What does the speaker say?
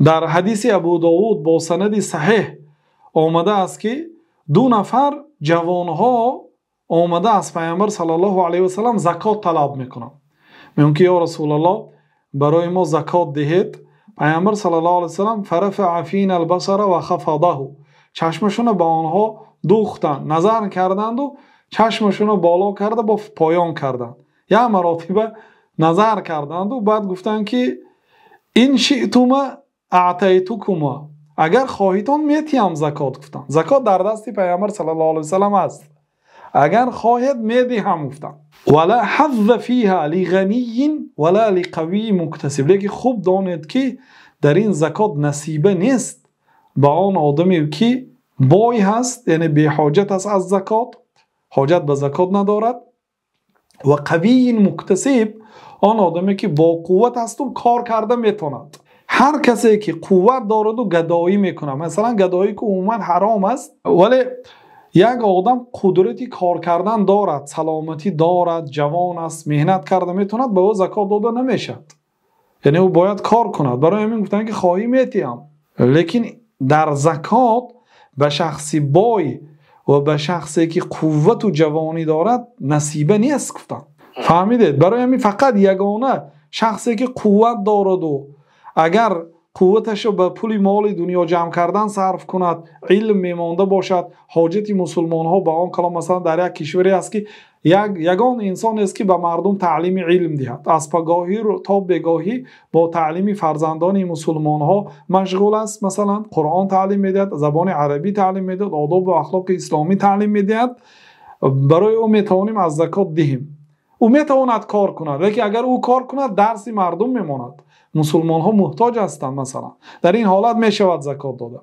در حدیث ابو داود با سند صحیح آمده است که دو نفر جوانها آمده از پیامبر صلی الله علیه و سلم زکات طلب میکنند. میگن که یا رسول الله برای ما زکات دهید. پیامبر صلی الله علیه و سلم فرفع فینا البصر و خفضه، چشمشون به آنها دوختند، نظر کردند و چشمشون بالا کرده با پایان کردند، یا مراتب نظر کردند و بعد گفتند که این شئتما اعطیتکما، اگر خواهیتان میتیم زکات. گفتند زکات در دست پیامبر صلی الله علیه و سلم است، اگر خواهید میدهم. گفتند ولا حظ فیها لغنی ولا لقوی مکتسب، لیکن خوب دانید که در این زکات نصیبه نیست با آن آدمی که بای هست، یعنی بی حاجت است از زکات، حاجت به زکات ندارد، و قوی مکتسب، آن آدمی که با قوت است و کار کرده میتوند. هر کسی که قوت دارد و گدایی میکنه، مثلا گدایی که عموما حرام است، ولی یک آدم قدرتی کار کردن دارد، سلامتی دارد، جوان است، مهنت کرده میتوند، به او زکات داده نمیشد، یعنی او باید کار کند. برای همین گفتن که خواهی میتیم، لیکن در زکات به شخصی بای و به شخصی که قوت و جوانی دارد نصیبه نیست. گفتن فهمیدید؟ برای همین فقط یگانه شخصی که قوت دارد و اگر قوتش رو به پول مال دنیا جمع کردن صرف کند، علم میمانده باشد، حاجت مسلمان ها به آن کلام، مثلا در یک کشوری است که یگان انسان است که به مردم تعلیم علم دهد، از پگاهی تا بگاهی با تعلیم فرزندان مسلمان ها مشغول است، مثلا قرآن تعلیم میدهد، زبان عربی تعلیم میدهد، آداب و اخلاق اسلامی تعلیم میدهد. برای او میتوانیم از زکات دهیم، او میتواند کار کند، لیکن اگر او کار کند درس مردم میماند، مسلمان ها محتاج هستند، مثلا در این حالت میشود زکات داده.